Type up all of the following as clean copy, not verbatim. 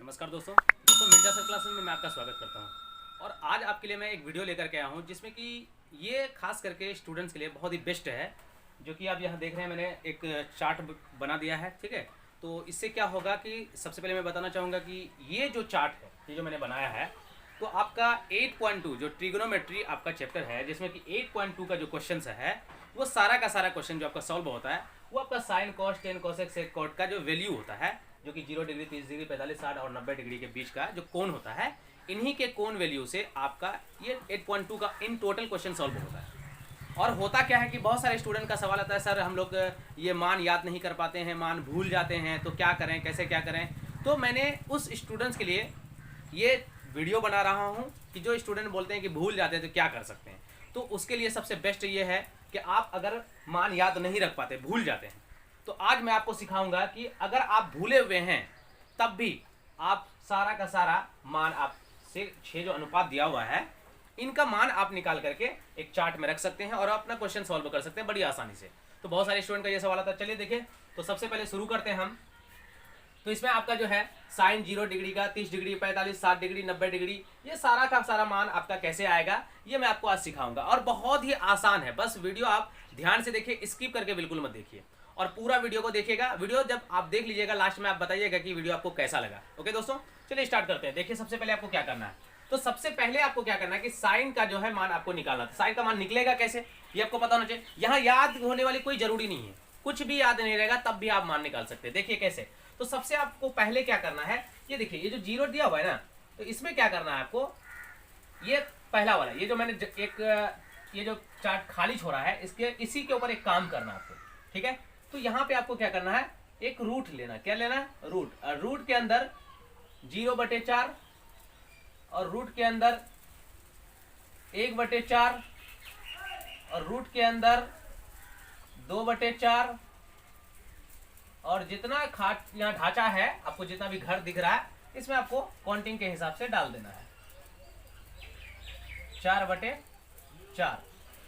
नमस्कार दोस्तों Mirza sir classes में मैं आपका स्वागत करता हूं। और आज आपके लिए मैं एक वीडियो लेकर के आया हूं जिसमें कि ये खास करके स्टूडेंट्स के लिए बहुत ही बेस्ट है। जो कि आप यहाँ देख रहे हैं, मैंने एक चार्ट बना दिया है, ठीक है। तो इससे क्या होगा कि सबसे पहले मैं बताना चाहूँगा कि ये जो चार्ट है, ये जो मैंने बनाया है, तो आपका 8.2 जो ट्रिग्नोमेट्री आपका चैप्टर है, जिसमें कि 8.2 का जो क्वेश्चन है वो सारा का सारा क्वेश्चन जो आपका सॉल्व होता है वो आपका sine cos tan cosec sec cot का जो वैल्यू होता है, जो कि 0 डिग्री 30 डिग्री 45 60 और 90 डिग्री के बीच का जो कोण होता है, इन्हीं के कोण वैल्यू से आपका ये 8.2 का इन टोटल क्वेश्चन सॉल्व होता है। और होता क्या है कि बहुत सारे स्टूडेंट का सवाल आता है, सर हम लोग ये मान याद नहीं कर पाते हैं, मान भूल जाते हैं, तो क्या करें, कैसे क्या करें। तो मैंने उस स्टूडेंट्स के लिए ये वीडियो बना रहा हूँ कि जो स्टूडेंट बोलते हैं कि भूल जाते हैं तो क्या कर सकते हैं। तो उसके लिए सबसे बेस्ट ये है कि आप अगर मान याद नहीं रख पाते, भूल जाते हैं, तो आज मैं आपको सिखाऊंगा कि अगर आप भूले हुए हैं तब भी आप सारा का सारा मान आप से 6 जो अनुपात दिया हुआ है, इनका मान आप निकाल करके एक चार्ट में रख सकते हैं और अपना क्वेश्चन सॉल्व कर सकते हैं बड़ी आसानी से। तो बहुत सारे स्टूडेंट का ये सवाल आता है, चलिए देखिए। तो सबसे पहले शुरू करते हैं हम। तो इसमें आपका जो है साइन 0 डिग्री का, 30 डिग्री 45 60 डिग्री 90 डिग्री, ये सारा का सारा मान आपका कैसे आएगा ये मैं आपको आज सिखाऊंगा। और बहुत ही आसान है, बस वीडियो आप ध्यान से देखिए, स्किप करके बिल्कुल मत देखिए और पूरा वीडियो को देखिएगा। वीडियो जब आप देख लीजिएगा लास्ट में आप बताइएगा कि वीडियो आपको कैसा लगा। ओके दोस्तों, चलिए स्टार्ट करते हैं। देखिए सबसे पहले आपको क्या करना है, तो सबसे पहले आपको क्या करना है कि साइन का जो है मान आपको निकालना है। साइन का मान निकलेगा कैसे ये आपको पता होना चाहिए। यहाँ याद होने वाली कोई जरूरी नहीं है, कुछ भी याद नहीं रहेगा तब भी आप मान निकाल सकते हैं। देखिए कैसे। तो सबसे आपको पहले क्या करना है, ये देखिए ये जो 0 दिया हुआ है ना, तो इसमें क्या करना है आपको, ये पहला वाला, ये जो मैंने ये जो चार्ट खाली छोड़ा है, इसके इसी के ऊपर एक काम करना है आपको, ठीक है। तो यहाँ पे आपको क्या करना है, एक रूट लेना। क्या लेना है, रूट। और रूट के अंदर 0/4 और रूट के अंदर 1/4 और रूट के अंदर 2/4 और जितना यहाँ ढांचा है, आपको जितना भी घर दिख रहा है, इसमें आपको काउंटिंग के हिसाब से डाल देना है 4/4।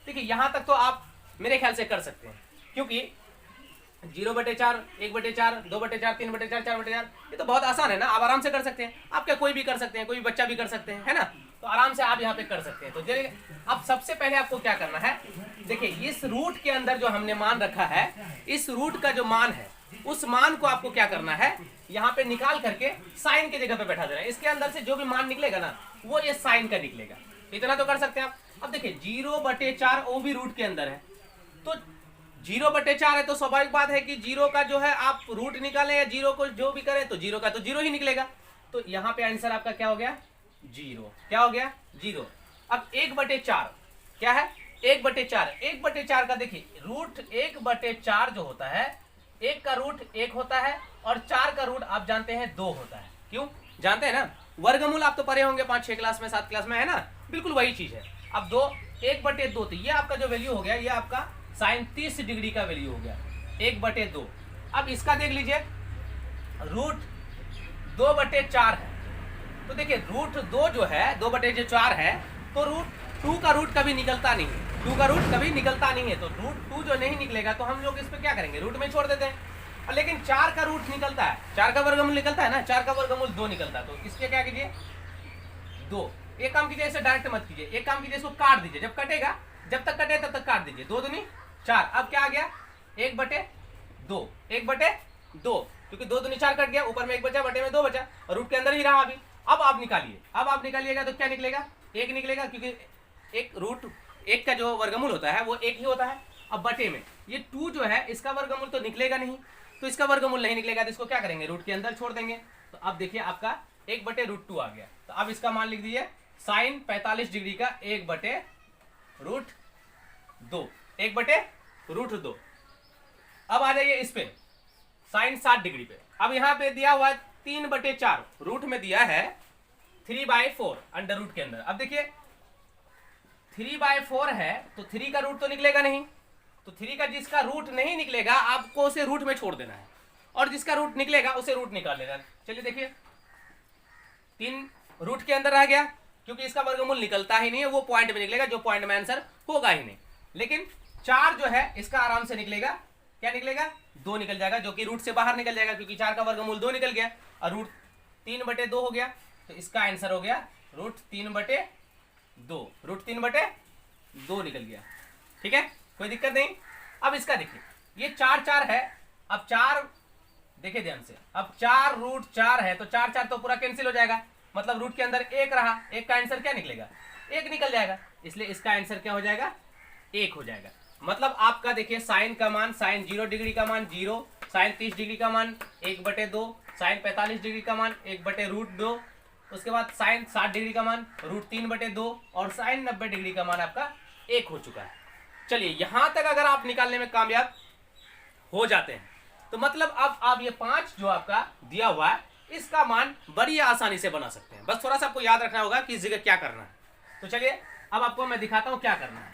देखिए यहां तक तो आप मेरे ख्याल से कर सकते हैं, क्योंकि 0/4 1/4 2/4 3/4 4/4 ये तो बहुत आसान है ना, आप आराम से कर सकते हैं। आप क्या कोई भी कर सकते हैं, कोई भी बच्चा भी कर सकते हैं, है ना। तो आराम से आप यहाँ पे कर सकते हैं। तो चलिए अब सबसे पहले आपको क्या करना है, देखिए इस रूट के अंदर जो हमने मान रखा है, इस रूट का जो मान है, उस मान को आपको क्या करना है, यहाँ पे निकाल करके साइन की जगह पे बैठा देना है। इसके अंदर से जो भी मान निकलेगा ना, वो ये साइन का निकलेगा। इतना तो कर सकते हैं आप। अब देखिए 0/4 वो भी रूट के अंदर है, तो 0/4 है तो स्वाभाविक बात है कि 0 का जो है आप रूट निकालें या 0 को जो भी करें, तो 0 का तो 0 ही निकलेगा। तो यहाँ पे आंसर आपका क्या हो गया, 0। क्या हो गया, 0। अब 1/4 क्या है, 1/4 1/4 का देखिए रूट 1/4 जो होता है, 1 का रूट 1 होता है और 4 का रूट आप जानते हैं 2 होता है। क्यों जानते हैं ना, वर्गमूल आप तो पढ़े होंगे 5-6 क्लास में, 7 क्लास में, है ना, बिल्कुल वही चीज है। अब 2 1/2, तो ये आपका जो वैल्यू हो गया, ये आपका साइन 30 डिग्री का वैल्यू हो गया 1/2। अब इसका देख लीजिए, रूट 2/4 है, तो देखिए रूट 2 जो है 2/4 है, तो रूट 2 का रूट कभी निकलता नहीं है, 2 का रूट कभी निकलता नहीं है। तो रूट 2 जो नहीं निकलेगा तो हम लोग इस पे क्या करेंगे, रूट में छोड़ देते हैं। लेकिन 4 का रूट निकलता है, 4 का वर्गमूल निकलता है ना, 4 का वर्गमूल 2 निकलता है। तो इसके क्या कीजिए, 2। एक काम कीजिए, इसे डायरेक्ट मत कीजिए, एक काम कीजिए, इसको काट दीजिए। जब कटेगा, जब तक कटे तब तक काट दीजिए। 2 दूनी 4। अब क्या आ गया, 1/2 1/2, क्योंकि 2 दूनी 4 कट गया, ऊपर में 1 बचा, बटे में 2 बचा और रूट के अंदर ही रहा अभी। अब आप निकालिए, अब आप निकालिएगा तो क्या निकलेगा, 1 निकलेगा, क्योंकि एक रूट 1 का जो वर्गमूल होता है वो 1 ही होता है। अब बटे में ये 2 जो है, इसका वर्गमूल तो निकलेगा नहीं, तो इसका वर्गमूल नहीं निकलेगा, तो इसको क्या करेंगे, रूट के अंदर छोड़ देंगे। तो अब देखिए आपका 1/√2 आ गया। तो अब इसका मान लिख दीजिए, साइन 45 डिग्री का 1/√2 1/√2। अब आ जाइए इस पे, साइन 60 डिग्री पे। अब यहाँ पे दिया हुआ है 3/4, रूट में दिया है 3/4 अंडर रूट के अंदर। अब देखिए 3/4 है, तो 3 का रूट तो निकलेगा नहीं, तो 3 का जिसका रूट नहीं निकलेगा आपको उसे रूट में छोड़ देना है, और जिसका रूट निकलेगा उसे रूट निकाल लेना है। चलिए देखिए 3 रूट के अंदर रह गया, क्योंकि इसका वर्गमूल निकलता ही नहीं है, वो पॉइंट में निकलेगा जो पॉइंट में आंसर होगा ही नहीं। लेकिन 4 जो है इसका आराम से निकलेगा, क्या निकलेगा, 2 निकल जाएगा, जो कि रूट से बाहर निकल जाएगा, क्योंकि 4 का वर्गमूल 2 निकल गया और रूट 3/2 हो गया, तो इसका आंसर हो गया √3/2। √3/2 निकल गया। ठीक है, कोई दिक्कत नहीं। अब इसका देखिए, ये 4 है। अब 4 देखिए ध्यान से, अब 4√4 है तो 4 तो पूरा कैंसिल हो जाएगा, मतलब रूट के अंदर 1 रहा, 1 का आंसर क्या निकलेगा, 1 निकल जाएगा, इसलिए इसका आंसर क्या हो जाएगा, 1 हो जाएगा। मतलब आपका देखिए साइन का मान, साइन 0 डिग्री का मान 0, साइन 30 डिग्री का मान 1/2, साइन 45 डिग्री का मान 1/√2, उसके बाद साइन 60 डिग्री का मान √3/2 और साइन 90 डिग्री का मान आपका 1 हो चुका है। चलिए यहां तक अगर आप निकालने में कामयाब हो जाते हैं तो मतलब अब आप ये 5 जो आपका दिया हुआ है इसका मान बड़ी आसानी से बना सकते हैं। बस थोड़ा सा आपको याद रखना होगा कि इस जगह क्या करना है। तो चलिए अब आपको मैं दिखाता हूं क्या करना है।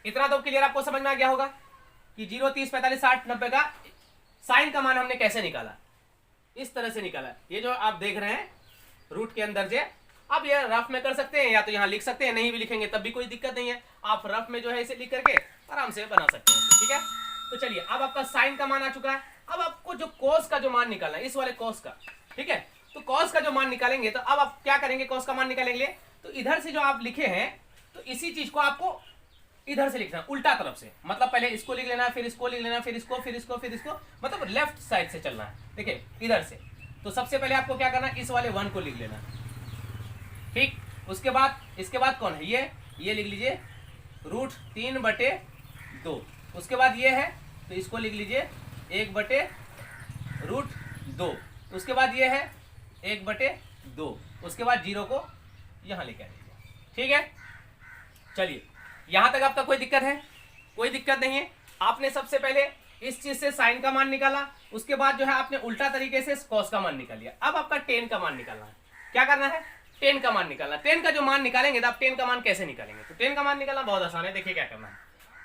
इतना तो क्लियर आपको समझ में आ गया होगा कि 0, 30, 45, 60, 90 का साइन का मान हमने कैसे निकाला, इस तरह से निकाला। ये जो आप देख रहे हैं रूट के अंदर से, आप ये रफ में कर सकते हैं या तो यहाँ लिख सकते हैं, नहीं भी लिखेंगे तब भी कोई दिक्कत नहीं है, आप रफ में जो है इसे लिख करके आराम से बना सकते हैं। ठीक है, तो चलिए अब आपका साइन का मान आ चुका है। अब आपको जो कॉस का जो मान निकालना है, इस वाले कॉस का, ठीक है, तो कॉस का जो मान निकालेंगे तो अब आप क्या करेंगे, कॉस का मान निकालेंगे तो इधर से जो आप लिखे हैं तो इसी चीज को आपको इधर से लिखना उल्टा तरफ से, मतलब पहले इसको लिख लेना, फिर इसको लिख लेना, फिर इसको, फिर इसको, फिर इसको, मतलब लेफ्ट साइड से चलना है। देखिए इधर से, तो सबसे पहले आपको क्या करना है, इस वाले 1 को लिख लेना, ठीक। उसके बाद इसके बाद कौन है, ये लिख लीजिए √3/2। उसके बाद ये है तो इसको लिख लीजिए 1/√2। उसके बाद ये है 1/2। उसके बाद 0 को यहाँ लेके आ लीजिए। ठीक है, चलिए यहां तक आपका कोई दिक्कत है, कोई दिक्कत नहीं है। आपने सबसे पहले इस चीज से साइन का मान निकाला, उसके बाद जो है आपने उल्टा तरीके से कॉस का मान निकाल लिया। अब आपका टेन का मान निकालना है। क्या करना है, टेन का मान निकालना। टेन का जो मान निकालेंगे तो आप टेन का मान कैसे निकालेंगे, तो टेन का मान निकालना बहुत आसान है। देखिए क्या करना है,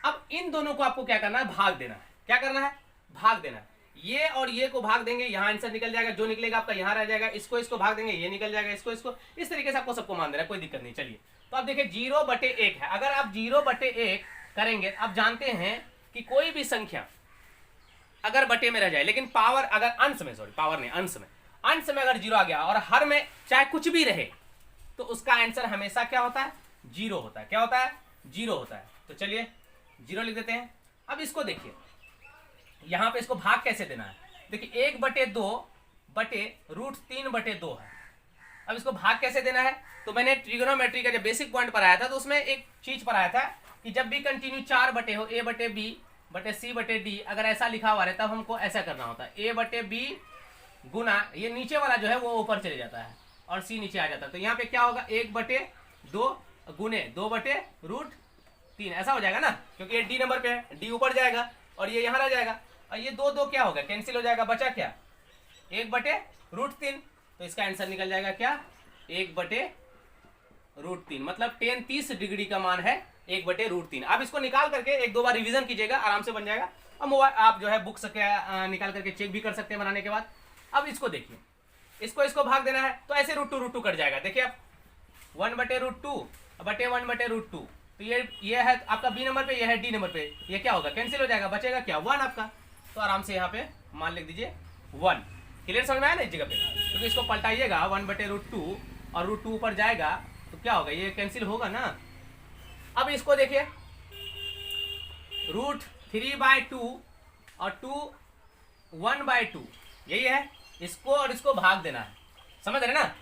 अब इन दोनों को आपको क्या करना है, भाग देना है। क्या करना है, भाग देना है। ये और ये को भाग देंगे, यहाँ आंसर निकल जाएगा, जो निकलेगा आपका यहाँ रह जाएगा। इसको भाग देंगे, ये निकल जाएगा, इसको इस तरीके से आपको सबको मान देना है, कोई दिक्कत नहीं। चलिए तो आप देखिए 0/1 है। अगर आप 0/1 करेंगे, आप जानते हैं कि कोई भी संख्या अगर बटे में रह जाए, लेकिन पावर अगर अंश में, सॉरी पावर नहीं, अंश में अगर 0 आ गया और हर में चाहे कुछ भी रहे तो उसका आंसर हमेशा क्या होता है, 0 होता है। क्या होता है, 0 होता है। तो चलिए 0 लिख देते हैं। अब इसको देखिए, यहां पे इसको भाग कैसे देना है, देखिए 1/2/√3/2 है। अब इसको भाग कैसे देना है, तो मैंने ट्रिग्नोमेट्री का जब बेसिक पॉइंट पढ़ाया था तो उसमें एक चीज पढ़ाया था कि जब भी कंटिन्यू 4 बटे हो, A/B/C/D, अगर ऐसा लिखा हुआ है तब हमको ऐसा करना होता है, A/B गुना ये नीचे वाला जो है वो ऊपर चले जाता है और C नीचे आ जाता है। तो यहाँ पे क्या होगा, 1/2 गुने 2/√3, ऐसा हो जाएगा ना, क्योंकि ये D नंबर पे है, D ऊपर जाएगा और ये यहाँ रह जाएगा और ये 2 क्या होगा, कैंसिल हो जाएगा, बचा क्या, 1/√3। तो इसका आंसर निकल जाएगा क्या, 1/√3। मतलब tan 30 डिग्री का मान है 1/√3। आप इसको निकाल करके 1-2 बार रिवीजन कीजिएगा, आराम से बन जाएगा। अब मोबाइल आप जो है बुक से निकाल करके चेक भी कर सकते हैं बनाने के बाद। अब इसको देखिए, इसको भाग देना है तो ऐसे √2 कट जाएगा। देखिए आप 1/√2 बटे 1/√2, तो ये है आपका B नंबर पे, ये है D नंबर पे, ये क्या होगा, कैंसिल हो जाएगा, बचेगा क्या, 1 आपका। तो आराम से यहाँ पे मान लिख दीजिए 1। क्लियर समझ में आया ना इस जगह पे, क्योंकि इसको पलटाइएगा 1/√2 और √2 ऊपर जाएगा तो क्या होगा, ये कैंसिल होगा ना। अब इसको देखिए √3/2 और 1/2, यही है, इसको और इसको भाग देना है। समझ रहे ना,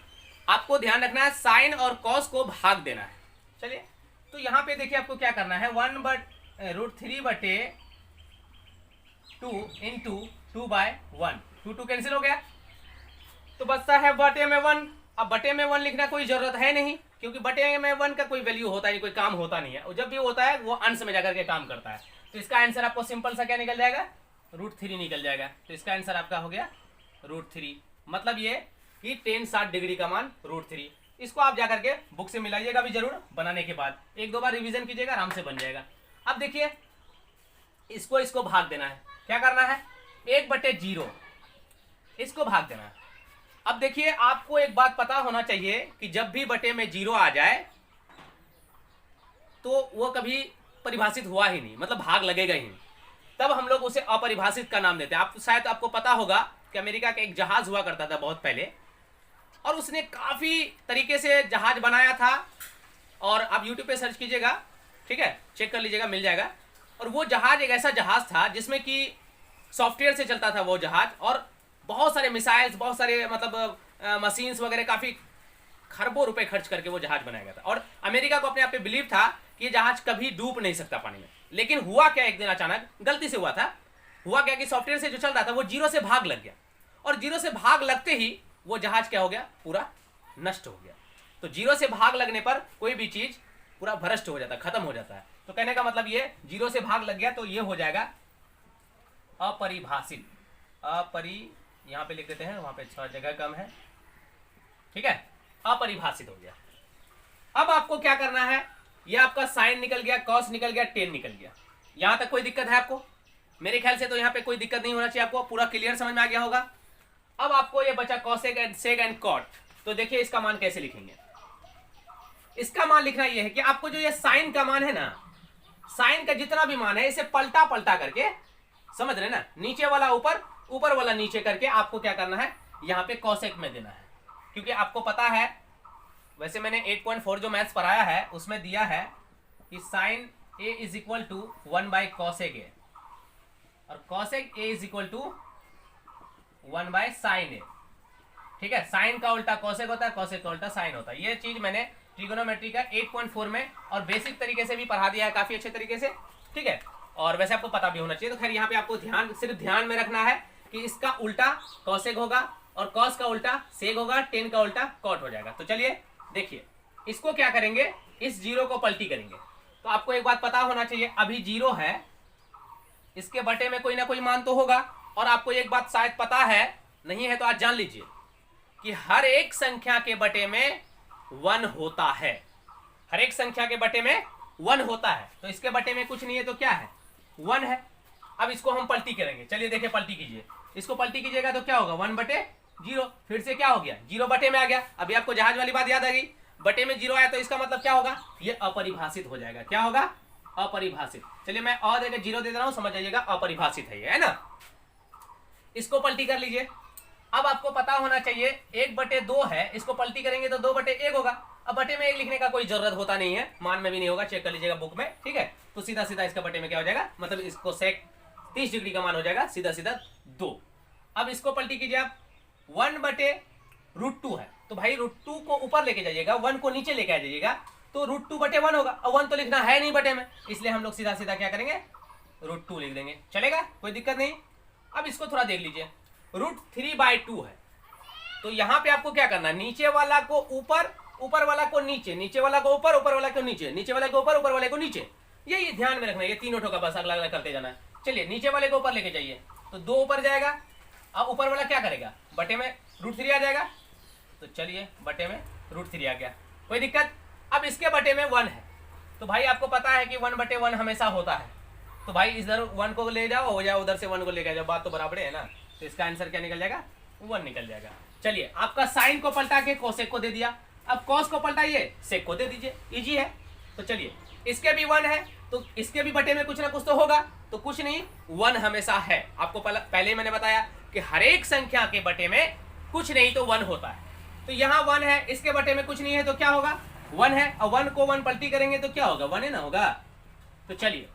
आपको ध्यान रखना है साइन और कॉस को भाग देना है। चलिए तो यहाँ पे देखिए आपको क्या करना है, √3/2 इंटू 2/1, 2 कैंसिल हो गया तो बचता है बटे में 1। अब बटे में 1 लिखना कोई जरूरत है नहीं, क्योंकि बटे में 1 का कोई वैल्यू होता नहीं, कोई काम होता नहीं है, और जब भी होता है वो अंश में जाकर के काम करता है। तो इसका आंसर आपको सिंपल सा क्या निकल जाएगा, √3 निकल जाएगा। तो इसका आंसर आपका हो गया √3। मतलब ये कि tan 60 डिग्री का मान √3। इसको आप जाकर के बुक से मिलाइएगा भी जरूर, बनाने के बाद 1-2 बार रिवीजन कीजिएगा, आराम से बन जाएगा। अब देखिए इसको भाग देना है। क्या करना है, 1/0 इसको भाग देना है। अब देखिए आपको एक बात पता होना चाहिए कि जब भी बटे में 0 आ जाए तो वो कभी परिभाषित हुआ ही नहीं, मतलब भाग लगेगा ही नहीं, तब हम लोग उसे अपरिभाषित का नाम देते हैं। आप शायद आपको पता होगा कि अमेरिका का एक जहाज हुआ करता था बहुत पहले, और उसने काफ़ी तरीके से जहाज बनाया था, और आप यूट्यूब पे सर्च कीजिएगा, ठीक है, चेक कर लीजिएगा, मिल जाएगा। और वो जहाज एक ऐसा जहाज था जिसमें कि सॉफ्टवेयर से चलता था वो जहाज, और बहुत सारे मिसाइल्स, बहुत सारे मतलब मशीन्स वगैरह, काफ़ी खरबों रुपए खर्च करके वो जहाज बनाया गया था। और अमेरिका को अपने आप पे बिलीव था कि ये जहाज कभी डूब नहीं सकता पानी में। लेकिन हुआ क्या, एक दिन अचानक गलती से हुआ था, हुआ क्या कि सॉफ्टवेयर से जो चल रहा था वो जीरो से भाग लग गया, और जीरो से भाग लगते ही वो जहाज क्या हो गया, पूरा नष्ट हो गया। तो जीरो से भाग लगने पर कोई भी चीज पूरा भ्रष्ट हो जाता है, खत्म हो जाता है। तो कहने का मतलब ये जीरो से भाग लग गया, तो ये हो जाएगा अपरिभाषित। यहाँ पे लिख देते हैं, वहां पे थोड़ा जगह कम है, ठीक है, अपरिभाषित हो गया। अब आपको क्या करना है, ये आपका साइन निकल गया, कॉस निकल गया, टेन निकल गया। यहां तक कोई दिक्कत है आपको? मेरे ख्याल से तो यहाँ पे कोई दिक्कत नहीं होना चाहिए, आपको पूरा क्लियर समझ में आ गया होगा। अब आपको ये बचा cosec and sec and cot. तो देखिए इसका मान कैसे लिखेंगे। इसका मान लिखना ये है कि आपको जो ये साइन का मान है ना, साइन का जितना भी मान है, इसे पलटा पलटा करके, समझ रहे ना, नीचे वाला ऊपर, ऊपर वाला नीचे करके आपको क्या करना है, यहाँ पे कॉसेक में देना है। क्योंकि आपको पता है, वैसे मैंने 8.4 जो मैथ्स पढ़ाया है उसमें दिया है कि sine A is equal to 1/कॉसेक ए, और cosec A is equal to 1/साइन ए। ठीक है, साइन का उल्टा कॉसेक होता है, कॉसेक का उल्टा साइन होता है। ये चीज मैंने ट्रिगोनोमेट्री का 8.4 में और बेसिक तरीके से भी पढ़ा दिया है, काफी अच्छे तरीके से, ठीक है। और वैसे आपको पता भी होना चाहिए। तो खैर यहाँ पे आपको सिर्फ ध्यान में रखना है कि इसका उल्टा कॉसेक होगा, और कॉस का उल्टा सेक होगा, टेन का उल्टा कॉट हो जाएगा। तो चलिए देखिए, इसको क्या करेंगे, इस जीरो को पलटी करेंगे। तो आपको एक बात पता होना चाहिए, अभी जीरो है, इसके बटे में कोई ना कोई मान तो होगा। और आपको एक बात शायद पता है, नहीं है तो आज जान लीजिए कि हर एक संख्या के बटे में 1 होता है। हर एक संख्या के बटे में 1 होता है। तो इसके बटे में कुछ नहीं है तो क्या है, 1 है। अब इसको हम पलटी करेंगे, चलिए देखिए, पलटी कीजिए। इसको पलटी कीजिएगा तो क्या होगा, 1/0। फिर से क्या हो गया, 0 बटे में आ गया। अभी आपको जहाज वाली बात याद आ गई, बटे में 0 आया तो इसका मतलब क्या होगा, ये अपरिभाषित हो जाएगा। क्या होगा, अपरिभाषित। चलिए मैं और देकर 0 दे रहा हूं, समझ जाइएगा अपरिभाषित है ये, है ना। इसको पलटी कर लीजिए। अब आपको पता होना चाहिए 1/2 है, इसको पलटी करेंगे तो 2/1 होगा। अब बटे में 1 लिखने का कोई जरूरत होता नहीं है, मान में भी नहीं होगा, चेक कर लीजिएगा बुक में, ठीक है। तो सीधा सीधा इसका बटे में क्या हो जाएगा, मतलब इसको सेक 30 डिग्री का मान हो जाएगा, सीधा सीधा 2। अब इसको पलटी कीजिए आप, 1/√2 है, तो भाई √2 को ऊपर लेके जाइएगा, 1 को नीचे लेके आ जाइएगा, तो √2/1 होगा। और 1 तो लिखना है नहीं बटे में, इसलिए हम लोग सीधा सीधा क्या करेंगे, √2 लिख देंगे, चलेगा, कोई दिक्कत नहीं। अब इसको थोड़ा देख लीजिए, √3/2 है, तो यहाँ पे आपको क्या करना है, नीचे वाला को ऊपर, ऊपर वाला को नीचे, नीचे वाला को ऊपर, ऊपर वाला को नीचे, नीचे वाले को ऊपर, ऊपर वाले को नीचे, ये ध्यान में रखना है। ये तीनों ठोका बस अलग अलग करते जाना है। चलिए नीचे वाले को ऊपर लेके जाइए, तो 2 ऊपर जाएगा। अब ऊपर वाला क्या करेगा, बटे में √3 आ जाएगा, तो चलिए बटे में √3 आ गया, कोई दिक्कत। अब इसके बटे में 1 है, तो भाई आपको पता है कि 1/1 हमेशा होता है, तो भाई इधर 1 को ले जाओ, हो जाओ उधर से 1 को लेके जाओ, बात तो बराबर है ना। तो इसका आंसर क्या निकल जाएगा, 1 निकल जाएगा। चलिए आपका साइन को पलटा के कोसेक को दे दिया, अब कॉस को पलटाइए, सेक को दे दीजिए, इजी है। तो चलिए इसके भी 1 है, तो इसके भी बटे में कुछ ना कुछ तो होगा, तो कुछ नहीं, 1 हमेशा है। आपको पहले ही मैंने बताया कि हर एक संख्या के बटे में कुछ नहीं तो 1 होता है। तो यहाँ 1 है, इसके बटे में कुछ नहीं है तो क्या होगा, 1 है, और 1 को 1 पलटी करेंगे तो क्या होगा, 1 ही ना होगा। तो चलिए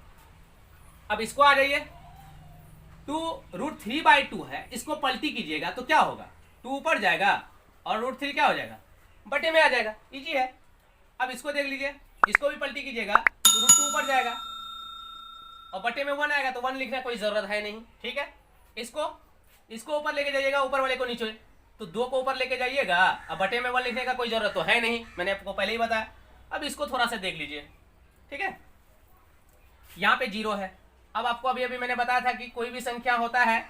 अब इसको आ जाइए, 2√3/2 है, इसको पलटी कीजिएगा तो क्या होगा, 2 ऊपर जाएगा और √3 क्या हो जाएगा, बटे में आ जाएगा, इजी है। अब इसको देख लीजिए, इसको भी पलटी कीजिएगा तो √2 ऊपर जाएगा और बटे में 1 आएगा, तो 1 लिखना कोई जरूरत है नहीं, ठीक है। इसको ऊपर लेके जाइएगा, ऊपर वाले को नीचे, तो 2 को ऊपर लेके जाइएगा, अब बटे में 1 लिखने का कोई जरूरत तो है नहीं, मैंने आपको पहले ही बताया। अब इसको थोड़ा सा देख लीजिए, ठीक है। यहाँ पे 0 है, अब आपको अभी अभी मैंने बताया था कि कोई भी संख्या होता है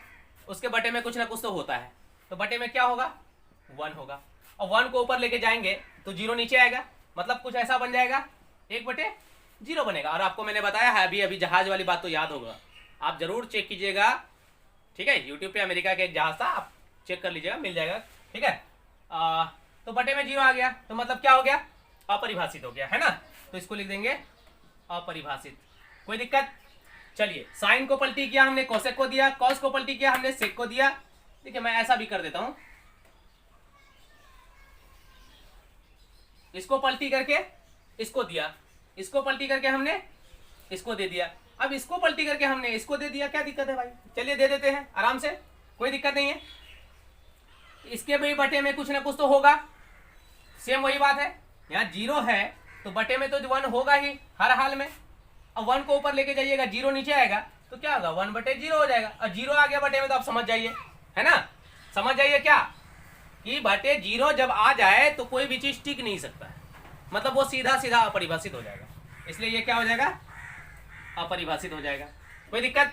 उसके बटे में कुछ ना कुछ तो होता है, तो बटे में क्या होगा, 1 होगा। और 1 को ऊपर लेके जाएंगे तो 0 नीचे आएगा, मतलब कुछ ऐसा बन जाएगा, 1/0 बनेगा। और आपको मैंने बताया है अभी अभी जहाज वाली बात तो याद होगा, आप जरूर चेक कीजिएगा, ठीक है। यूट्यूब पे अमेरिका का एक जहाज था, आप चेक कर लीजिएगा, मिल जाएगा, ठीक है। तो बटे में 0 आ गया, तो मतलब क्या हो गया, अपरिभाषित हो गया, है ना। तो इसको लिख देंगे अपरिभाषित, कोई दिक्कत। चलिए साइन को पलटी किया हमने, कोसेक को दिया, कॉस को पलटी किया हमने, सेक को दिया। देखिए मैं ऐसा भी कर देता हूं, इसको पलटी करके इसको दिया, इसको पलटी करके हमने इसको दे दिया, अब इसको पलटी करके हमने इसको दे दिया। क्या दिक्कत है भाई? चलिए दे देते हैं आराम से, कोई दिक्कत नहीं है। इसके भी बटे में कुछ ना कुछ तो होगा, सेम वही बात है। यहाँ 0 है तो बटे में तो 1 होगा ही हर हाल में। अब 1 को ऊपर लेके जाइएगा, 0 नीचे आएगा तो क्या होगा? 1/0 हो जाएगा। और 0 आ गया बटे में तो आप समझ जाइए, है ना, समझ जाइए क्या कि बटे 0 जब आ जाए तो कोई भी चीज टिक नहीं सकता है, मतलब वो सीधा सीधा अपरिभाषित हो जाएगा। इसलिए ये क्या हो जाएगा? अपरिभाषित हो जाएगा। कोई दिक्कत?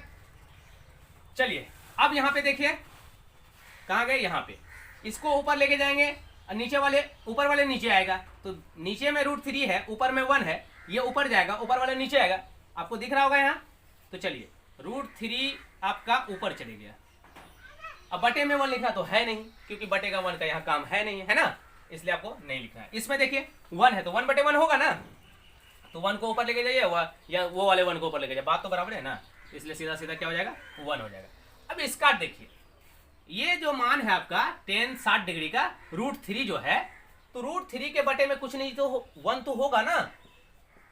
चलिए अब यहाँ पे देखिए, कहाँ गए? यहाँ पे इसको ऊपर लेके जाएंगे और नीचे वाले ऊपर वाले नीचे आएगा, तो नीचे में √3 है, ऊपर में 1 है, ये ऊपर जाएगा, ऊपर वाले नीचे आएगा, आपको दिख रहा होगा यहाँ। तो चलिए √3 आपका ऊपर चले गया। अब बटे में 1 लिखा तो है नहीं, क्योंकि बटे का 1 का यहाँ काम है नहीं, है ना, इसलिए आपको नहीं लिखना है। इसमें देखिए 1 है तो 1/1 होगा ना, तो 1 को ऊपर लेके जाइए या वो वाले 1 को ऊपर लेके जाइए, बात तो बराबर है ना, इसलिए सीधा सीधा क्या हो जाएगा? 1 हो जाएगा। अब इसका देखिए, ये जो मान है आपका tan 60 डिग्री का √3 जो है, तो √3 के बटे में कुछ नहीं तो 1 तो होगा ना,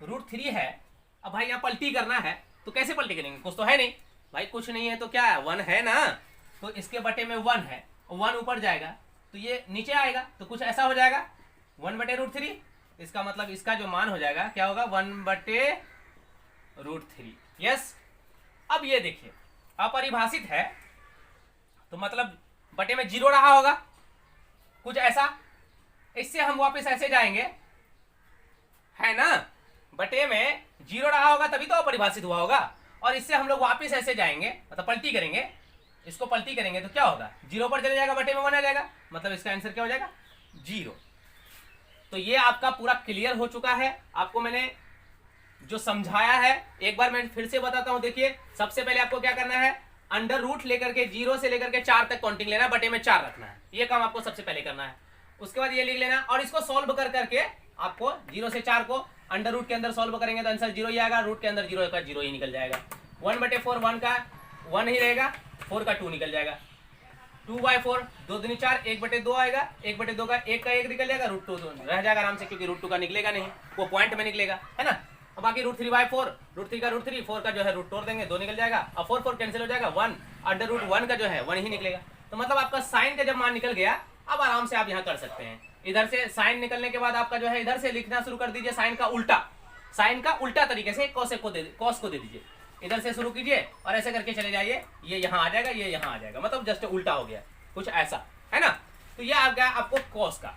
√3 है। अब भाई यहाँ पलटी करना है तो कैसे पलटी करेंगे? कुछ तो है नहीं भाई, कुछ नहीं है तो क्या है? 1 है ना, तो इसके बटे में 1 है, 1 ऊपर जाएगा तो ये नीचे आएगा, तो कुछ ऐसा हो जाएगा 1/√3। इसका मतलब इसका जो मान हो जाएगा क्या होगा? 1/√3। यस। अब ये देखिए अपरिभाषित है तो मतलब बटे में 0 रहा होगा, कुछ ऐसा। इससे हम वापस ऐसे जाएंगे, है ना, बटे में 0 रहा होगा तभी तो अपरिभाषित हुआ होगा। और इससे हम लोग वापस ऐसे जाएंगे, मतलब पलटी करेंगे, इसको पलटी करेंगे तो क्या होगा? 0 पर चले जाएगा, बटे में 1 आ जाएगा, मतलब इसका आंसर क्या हो जाएगा? 0। तो ये आपका पूरा क्लियर हो चुका है। आपको मैंने जो समझाया है एक बार मैं फिर से बताता हूं। देखिए सबसे पहले आपको क्या करना है? अंडर रूट लेकर के 0 से लेकर के 4 तक काउंटिंग लेना, बटे में 4 रखना है, ये काम आपको सबसे पहले करना है। उसके बाद ये लिख लेना और इसको सॉल्व कर करके आपको 0 से 4 को अंडर रूट के अंदर सॉल्व करेंगे तो आंसर 0 ही आएगा, रूट के अंदर 0 का 0 ही निकल जाएगा। 1/4 1 का 1 ही रहेगा, 4 का 2 निकल जाएगा। 2/4 2 दूनी 4, 1/2 आएगा, 1/2 का 1 का 1 निकल जाएगा, √2 रह जाएगा आराम से, क्योंकि √2 का निकलेगा नहीं, वो पॉइंट में निकलेगा, है ना। अब बाकी √3/4, √3 का √3, 4 का जो है √2 देंगे, 2 निकल जाएगा। अब 4 4 कैंसिल हो जाएगा, 1 √1 का जो है 1 ही निकलेगा। तो मतलब आपका साइन का जब मान निकल गया, अब आराम से आप यहाँ कर सकते हैं। इधर से साइन निकलने के बाद आपका जो है इधर से लिखना शुरू कर दीजिए साइन का उल्टा, साइन का उल्टा तरीके से कॉस को दे दीजिए। इधर से शुरू कीजिए और ऐसे करके चले जाइए, ये यहाँ आ जाएगा, ये यहाँ आ जाएगा, मतलब जस्ट उल्टा हो गया, कुछ ऐसा, है ना। तो ये आ गया आपको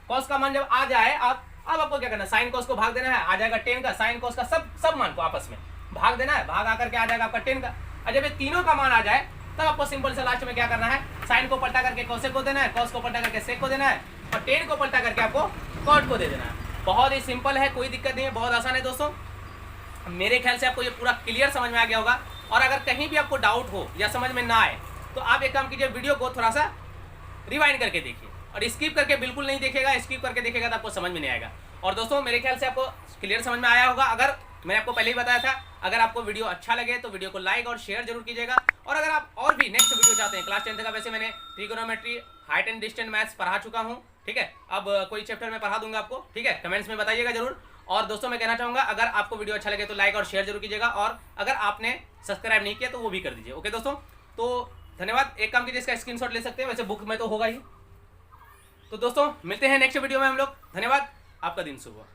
कॉस का मान जब आ जाए, अब आपको क्या करना है? साइन कॉस को भाग देना है, आ जाएगा 10 का, साइन कॉस का सब मान को आपस में भाग देना है, भाग आकर के आ जाएगा आपका 10 का। और जब ये तीनों का मान आ जाए तब आपको सिंपल से लास्ट में क्या करना है? साइन को पलटा करके कॉसेक को देना है, कॉस को पलटा करके सेक को देना है, और 10 को पलटा करके आपको कॉट को दे देना है। बहुत ही सिंपल है, कोई दिक्कत नहीं है, बहुत आसान है दोस्तों। मेरे ख्याल से आपको ये पूरा क्लियर समझ में आ गया होगा। और अगर कहीं भी आपको डाउट हो या समझ में ना आए तो आप एक काम कीजिए, वीडियो को थोड़ा सा रिवाइंड करके देखिए, और स्किप करके बिल्कुल नहीं देखेगा, स्किप करके देखेगा तो आपको समझ में नहीं आएगा। और दोस्तों मेरे ख्याल से आपको क्लियर समझ में आया होगा। अगर मैंने आपको पहले ही बताया था, अगर आपको वीडियो अच्छा लगे तो वीडियो को लाइक और शेयर जरूर कीजिएगा। और अगर आप और भी नेक्स्ट वीडियो चाहते हैं, क्लास 10 का वैसे मैंने trigonometry, height and distance maths पढ़ा चुका हूँ, ठीक है। अब कोई चैप्टर में पढ़ा दूंगा आपको, ठीक है, कमेंट्स में बताइएगा जरूर। और दोस्तों मैं कहना चाहूँगा, अगर आपको वीडियो अच्छा लगे तो लाइक और शेयर जरूर कीजिएगा, और अगर आपने सब्सक्राइब नहीं किया तो वो भी कर दीजिए। ओके दोस्तों, तो धन्यवाद। एक काम कीजिए, इसका स्क्रीनशॉट ले सकते हैं, वैसे बुक में तो होगा ही। तो दोस्तों मिलते हैं नेक्स्ट वीडियो में हम लोग। धन्यवाद, आपका दिन शुभ हो।